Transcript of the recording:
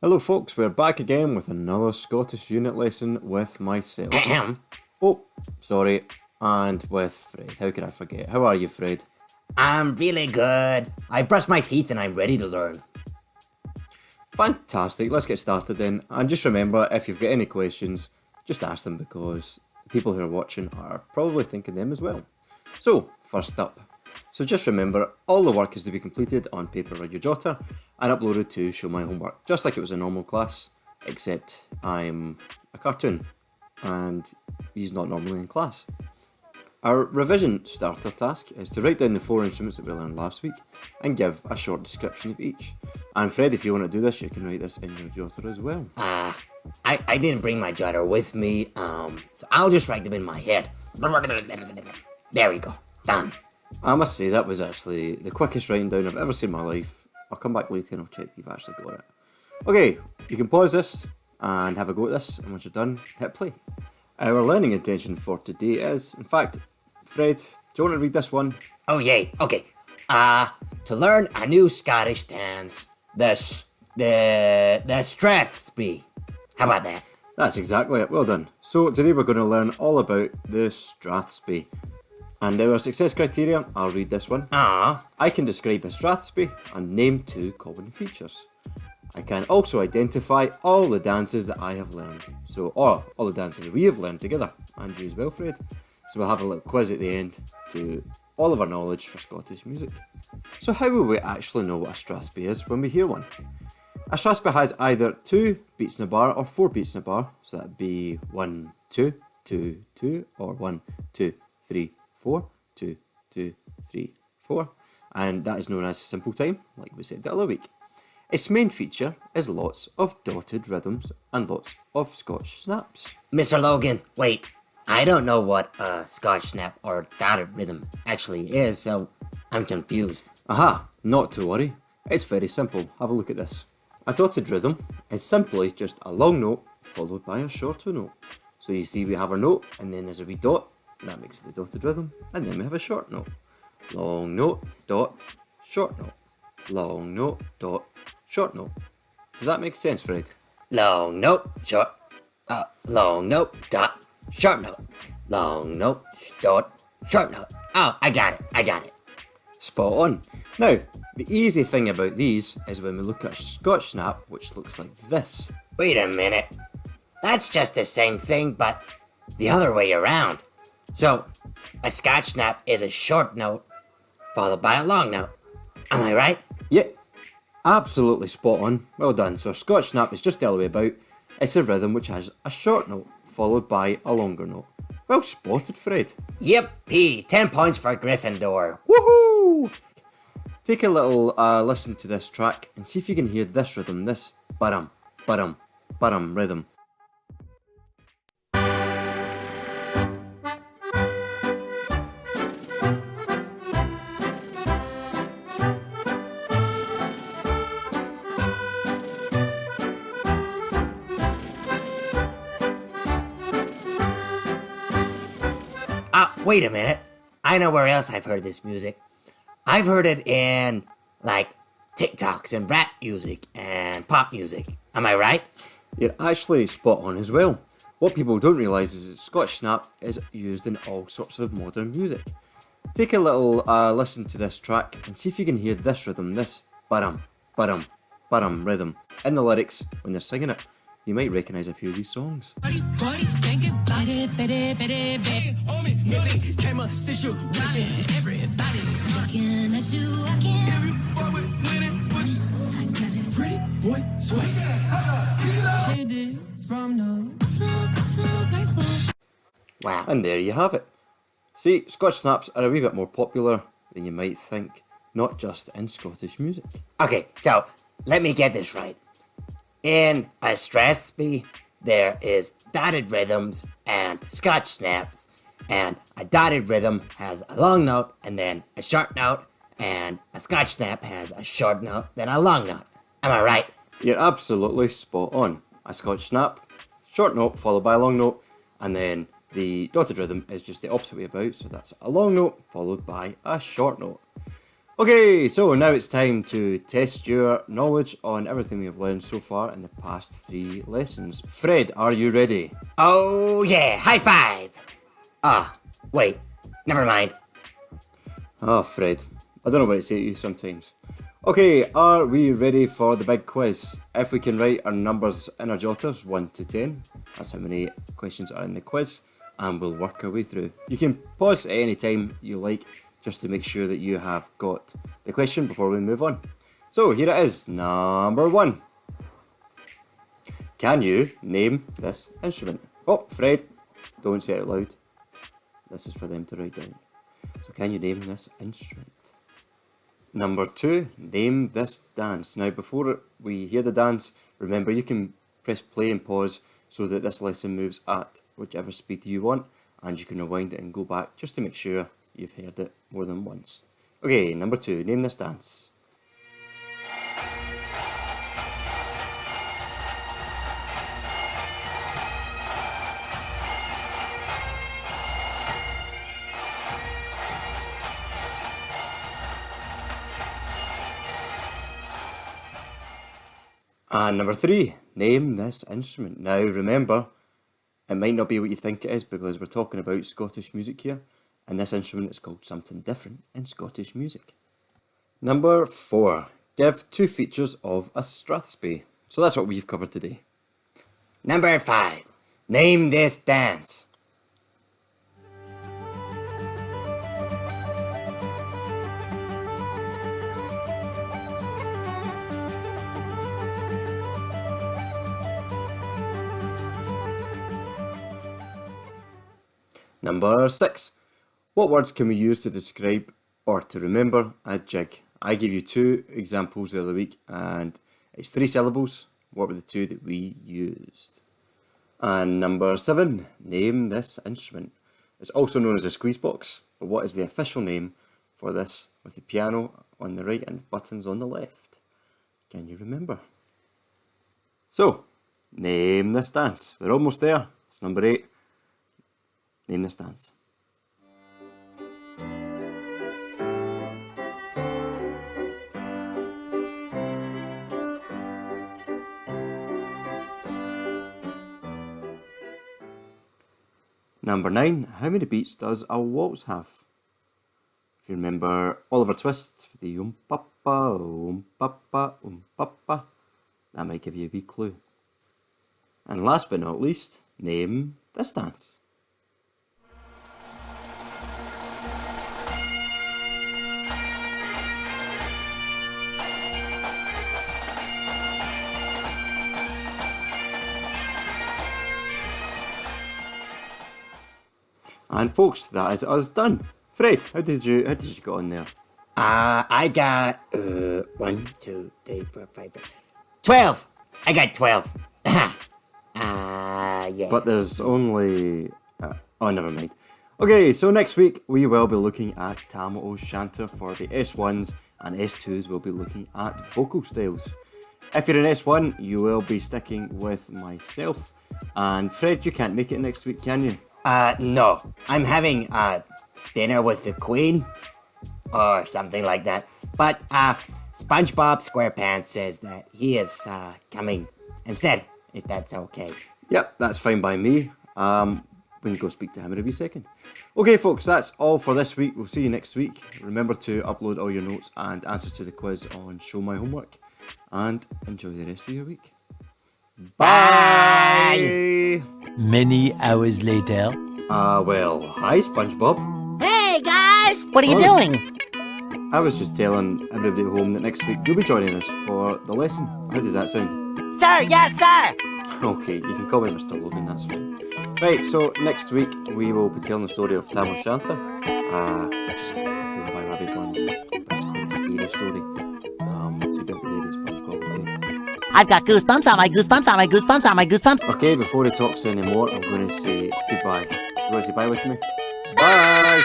Hello folks, we're back again with another Scottish unit lesson with myself. Oh, sorry, and with Fred. How could I forget? How are you, Fred? I'm really good. I brushed my teeth and I'm ready to learn. Fantastic, let's get started then. And just remember, if you've got any questions, just ask them because the people who are watching are probably thinking them as well. So, first up. So just remember, all the work is to be completed on paper or your jotter and uploaded to Show My Homework, just like it was a normal class, except I'm a cartoon and he's not normally in class. Our revision starter task is to write down the 4 instruments that we learned last week and give a short description of each. And Fred, if you want to do this, you can write this in your jotter as well. I didn't bring my jotter with me, so I'll just write them in my head. There we go. Done. I must say, that was actually the quickest writing down I've ever seen in my life. I'll come back later and I'll check if you've actually got it. Okay, you can pause this and have a go at this, and once you're done, hit play. Our learning intention for today is, in fact, Fred, do you want to read this one? Oh yay, okay. To learn a new Scottish dance, the Strathspey. How about that? That's exactly it, well done. So today we're going to learn all about the Strathspey. And our success criteria, I'll read this one. I can describe a Strathspey and name 2 common features. I can also identify all the dances that I have learned. So, all the dances that we have learned together, and you as well, Fred. So we'll have a little quiz at the end to all of our knowledge for Scottish music. So how will we actually know what a Strathspey is when we hear one? A Strathspey has either 2 beats in a bar or 4 beats in a bar. So that'd be 1, 2, 2, 2, or 1, 2, 3, 4, 2, 2, 3, 4, and that is known as simple time, like we said the other week. Its main feature is lots of dotted rhythms and lots of Scotch snaps. Mr. Logan, wait. I don't know what a Scotch snap or dotted rhythm actually is, so I'm confused. Aha, not to worry. It's very simple. Have a look at this. A dotted rhythm is simply just a long note followed by a shorter note. So you see we have our note and then there's a wee dot. That makes it the dotted rhythm, and then we have a short note. Long note, dot, short note. Long note, dot, short note. Does that make sense, Fred? Long note, short, long note, dot, short note. Long note, dot, short note. Oh, I got it. Spot on. Now, the easy thing about these is when we look at a Scotch snap, which looks like this. Wait a minute. That's just the same thing, but the other way around. So, a Scotch snap is a short note followed by a long note. Am I right? Yeah, absolutely spot on. Well done. So, a Scotch snap is just the other way about. It's a rhythm which has a short note followed by a longer note. Well spotted, Fred. Yippee! 10 points for Gryffindor. Woohoo! Take a little listen to this track and see if you can hear this rhythm, this ba-dum, ba-dum, ba-dum rhythm. Wait a minute. I know where else I've heard this music. I've heard it in, like, TikToks and rap music and pop music. Am I right? You're actually spot on as well. What people don't realise is that Scotch snap is used in all sorts of modern music. Take a little listen to this track and see if you can hear this rhythm, this ba-dum, ba-dum, ba-dum rhythm in the lyrics when they're singing it. You might recognise a few of these songs. Wow. And there you have it. See, Scotch snaps are a wee bit more popular than you might think, not just in Scottish music. Okay, so let me get this right. In a Strathspey, there is dotted rhythms and Scotch snaps, and a dotted rhythm has a long note and then a short note, and a Scotch snap has a short note, then a long note. Am I right? You're absolutely spot on. A Scotch snap, short note followed by a long note, and then the dotted rhythm is just the opposite way about, so that's a long note followed by a short note. Okay, so now it's time to test your knowledge on everything we've learned so far in the past 3 lessons. Fred, are you ready? Oh yeah, high five! Wait, never mind. Oh, Fred, I don't know what to say to you sometimes. Okay, are we ready for the big quiz? If we can write our numbers in our jotters, 1 to 10, that's how many questions are in the quiz, and we'll work our way through. You can pause at any time you like, just to make sure that you have got the question before we move on. So here it is, number 1. Can you name this instrument? Oh, Fred, don't say it out loud. This is for them to write down. So can you name this instrument? Number 2, name this dance. Now before we hear the dance, remember you can press play and pause so that this lesson moves at whichever speed you want, and you can rewind it and go back just to make sure you've heard it more than once. Okay, number 2, name this dance. And number 3, name this instrument. Now remember, it might not be what you think it is because we're talking about Scottish music here, and this instrument is called something different in Scottish music. Number 4, give 2 features of a Strathspey. So that's what we've covered today. Number 5, name this dance. Number 6, what words can we use to describe or to remember a jig? I give you 2 examples the other week and it's 3 syllables. What were the 2 that we used? And number 7, name this instrument. It's also known as a squeeze box, but what is the official name for this with the piano on the right and the buttons on the left? Can you remember? So, name this dance. We're almost there. It's number 8. Name this dance. Number 9, how many beats does a waltz have? If you remember Oliver Twist, the papa, papa, that might give you a wee clue. And last but not least, name this dance. And folks, that is us done. Fred, how did you get on there? I got 1, 2, 3, 4, 5, 12. I got 12. Yeah. But there's only oh, never mind. Okay, so next week we will be looking at Tam O'Shanter for the S1s, and S2s will be looking at vocal styles. If you're an S1, you will be sticking with myself. And Fred, you can't make it next week, can you? No. I'm having dinner with the Queen or something like that. But SpongeBob SquarePants says that he is coming instead, if that's okay. Yep, that's fine by me. We can go speak to him in a wee second. Okay, folks, that's all for this week. We'll see you next week. Remember to upload all your notes and answers to the quiz on Show My Homework. And enjoy the rest of your week. Bye! Many hours later. Well, hi, SpongeBob. Hey guys, what are you doing? I was just telling everybody at home that next week you'll be joining us for the lesson. How does that sound? Sir, yes sir. Okay, you can call me Mr. Logan, that's fine. Right, so next week we will be telling the story of Tam O'Shanter, which is a poem by Robbie Burns, but it's quite a scary story. So don't be ready, SpongeBob, okay? I've got goosebumps on my goosebumps on my goosebumps on my goosebumps. Okay, before he talks anymore, I'm going to say goodbye. You want to say bye with me? Bye!